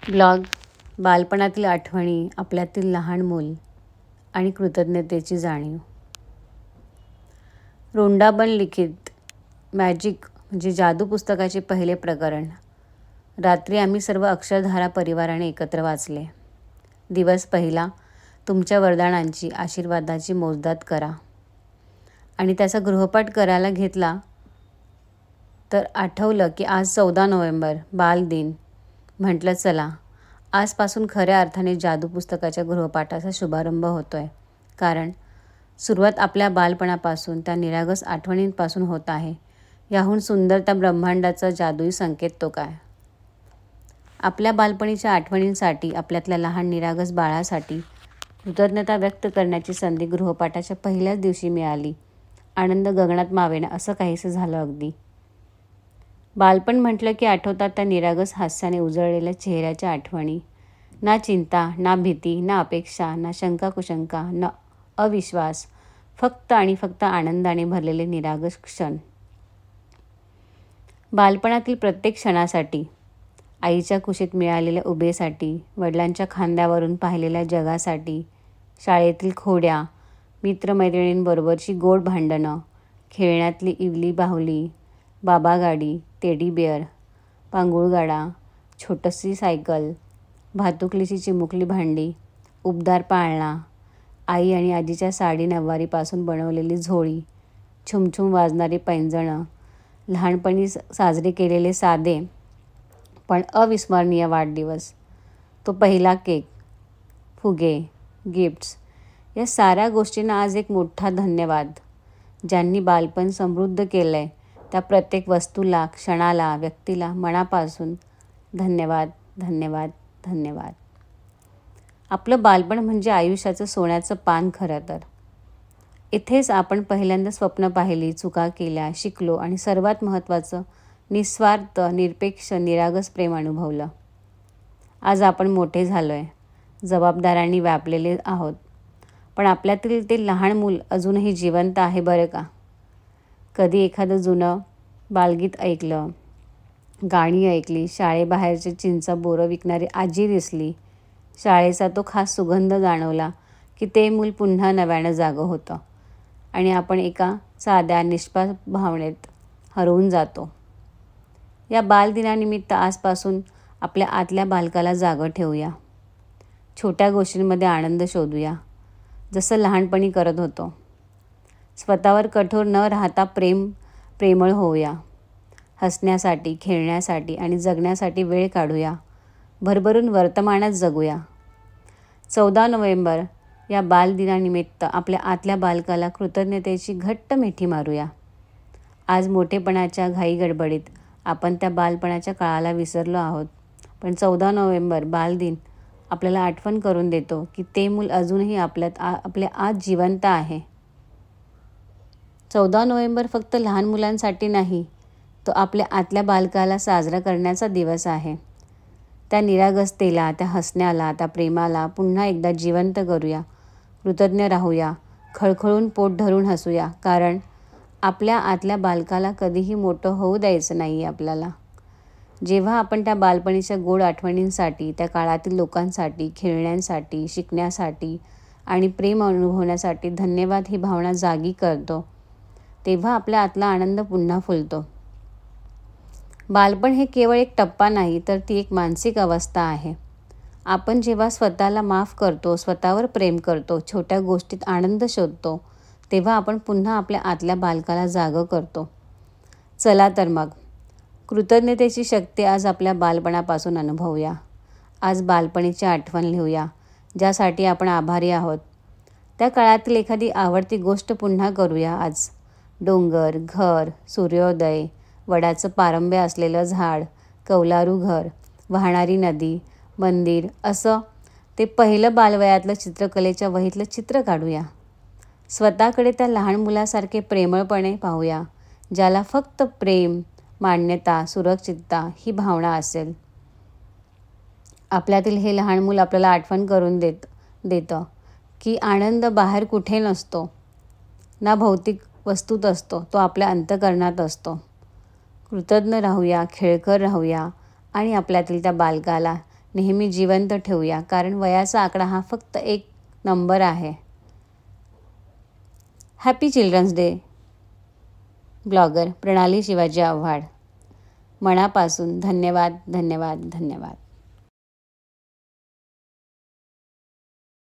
Blog बालपणातील आठवणी, आपल्यातील लहान मूल आणि कृतज्ञतेची जाणीव. रोंडाबन लिखित मॅजिक म्हणजे जादू पुस्तकाचे पहिले प्रकरण रात्री आम्ही सर्व अक्षरधारा परिवाराने एकत्र वाचले. दिवस पहिला. तुमच्या वरदानांची आशीर्वादाची मोजदाद करा. आणि त्याचा गृहपाठ करायला घेतला तर आठवलं की आज 14 नोव्हेंबर बालदिन. म्हटलं चला आजपासून खऱ्या अर्थाने जादू पुस्तकाच्या गृहपाठाचा शुभारंभ होतोय. कारण सुरुवात आपल्या बालपणापासून, त्या निरागस आठवणींपासून होत आहे. याहून सुंदर त्या ब्रह्मांडाचा जादुई संकेत तो काय. आपल्या बालपणीच्या आठवणींसाठी, आपल्यातल्या लहान निरागस बाळासाठी कृतज्ञता व्यक्त करण्याची संधी गृहपाठाच्या पहिल्याच दिवशी मिळाली. आनंद गगनात मावेना असं काहीसं झालं अगदी. बालपण म्हटलं की आठवतात त्या निरागस हास्याने उजळलेल्या चेहऱ्याच्या आठवणी. ना चिंता, ना भीती, ना अपेक्षा, ना शंका कुशंका, ना अविश्वास. फक्त आणि फक्त आनंदाने भरलेले निरागस क्षण. बालपणातील प्रत्येक क्षणासाठी, आईच्या कुशीत मिळालेल्या उभेसाठी, वडिलांच्या खांद्यावरून पाहिलेल्या जगासाठी, शाळेतील खोड्या, मित्रमैत्रिणींबरोबरची गोड भांडणं, खेळण्यातली इवली बाहुली, बाबा गाडी, टेडी बिअर, पांगुळगाडा, छोटीशी सायकल, भातुकलीची चिमुकली भांडी, उबदार पाळणा, आई आणि आजीच्या साडी नऊवारीपासून बनवलेली झोळी, छुमछुम वाजणारी पैंजणं, लहानपणी साजरे केलेले साधे पण अविस्मरणीय वाढदिवस, तो पहिला केक, फुगे, गिफ्ट्स. या साऱ्या गोष्टींना आज एक मोठा धन्यवाद. ज्यांनी बालपण समृद्ध केलंय त्या प्रत्येक वस्तूला, क्षणाला, व्यक्तीला मनापासून धन्यवाद, धन्यवाद, धन्यवाद. आपलं बालपण म्हणजे आयुष्याचं सोन्याचं पान खरं तर. इथेच आपण पहिल्यांदा स्वप्न पाहिली, चुका केल्या, शिकलो आणि सर्वात महत्त्वाचं निस्वार्थ, निरपेक्ष, निरागस प्रेम अनुभवलं. आज आपण मोठे झालोय, जबाबदाऱ्यांनी व्यापलेले आहोत. पण आपल्यातील ते लहान मूल अजूनही जिवंत आहे बरं का. कधी एखादं जुनं बालगीत ऐकलं, गाणी ऐकली, शाळेबाहेरचे चिंचा बोरं विकणारी आजी दिसली, शाळेचा तो खास सुगंध जाणवला की ते मूल पुन्हा नव्यानं जागं होतं आणि आपण एका साध्या निष्पाप भावनेत हरवून जातो. या बालदिनानिमित्त आजपासून आपल्या आतल्या बालकाला जागं ठेवूया. छोट्या गोष्टींमध्ये आनंद शोधूया, जसं लहानपणी करत होतो. स्वतःवर कठोर न राहता प्रेमळ होऊया. हसण्यासाठी, खेळण्यासाठी आणि जगण्यासाठी वेळ काढूया. भरभरून वर्तमानात जगूया. 14 नोव्हेंबर या बालदिनानिमित्त आपल्या आतल्या बालकाला कृतज्ञतेची घट्ट मिठी मारूया. आज मोठेपणाच्या घाईगडबडीत आपण त्या बालपणाच्या काळाला विसरलो आहोत. पण 14 नोव्हेंबर बालदिन आपल्याला आठवण करून देतो की ते मूल अजूनही आपल्या आत जिवंत आहे. 14 नोव्हेंबर फक्त लहान मुलांसाठी नाही, तो आपल्या आतल्या बालकाला साजरा करण्याचा दिवस आहे. त्या निरागसतेला, त्या हसण्याला, त्या प्रेमाला पुन्हा एकदा जिवंत करूया. कृतज्ञ राहूया. खळखळून पोट धरून हसूया. कारण आपल्या आतल्या बालकाला कधीही मोठं होऊ द्यायचं नाही आहे आपल्याला. जेव्हा आपण त्या बालपणीच्या गोड आठवणींसाठी, त्या काळातील लोकांसाठी, खेळण्यांसाठी, शिकण्यासाठी आणि प्रेम अनुभवण्यासाठी धन्यवाद ही भावना जागी करतो, तेव्हा आपल्या आतला आनंद पुन्हा फुलतो. बालपण हे केवळ एक टप्पा नाही, तर ती एक मानसिक अवस्था आहे. आपण जेव्हा स्वतःला माफ करतो, स्वतःवर प्रेम करतो, छोट्या गोष्टीत आनंद शोधतो, तेव्हा आपण पुन्हा आपल्या आतल्या बालकाला जागं करतो. चला तर मग कृतज्ञतेची शक्ती आज आपल्या बालपणापासून अनुभवूया. आज बालपणीची आठवण लिहूया, ज्यासाठी आपण आभारी आहोत. त्या काळातील एखादी आवडती गोष्ट पुन्हा करूया आज. डोंगर, घर, सूर्योदय, वडाचं पारंब्या असलेलं झाड, कौलारू घर, वाहणारी नदी, मंदिर, असं ते पहिलं बालवयातलं चित्रकलेच्या वहीतलं चित्र काढूया. स्वतःकडे त्या लहान मुलासारखे प्रेमळपणे पाहूया, ज्याला फक्त प्रेम, मान्यता, सुरक्षितता ही भावना असेल. आपल्यातील हे लहान मूल आपल्याला आठवण करून देतं की आनंद बाहेर कुठे नसतो, ना भौतिक वस्तूत असतो, तो आपल्या अंतःकरणात असतो. कृतज्ञ राहूया, खेळकर राहूया आणि आपल्यातील त्या बालकाला नेहमी जिवंत ठेवूया, कारण वयाचा आकडा हा फक्त एक नंबर आहे. Happy children's day. ब्लॉगर प्रणाली शिवाजी आव्हाड. मनापासून धन्यवाद, धन्यवाद, धन्यवाद.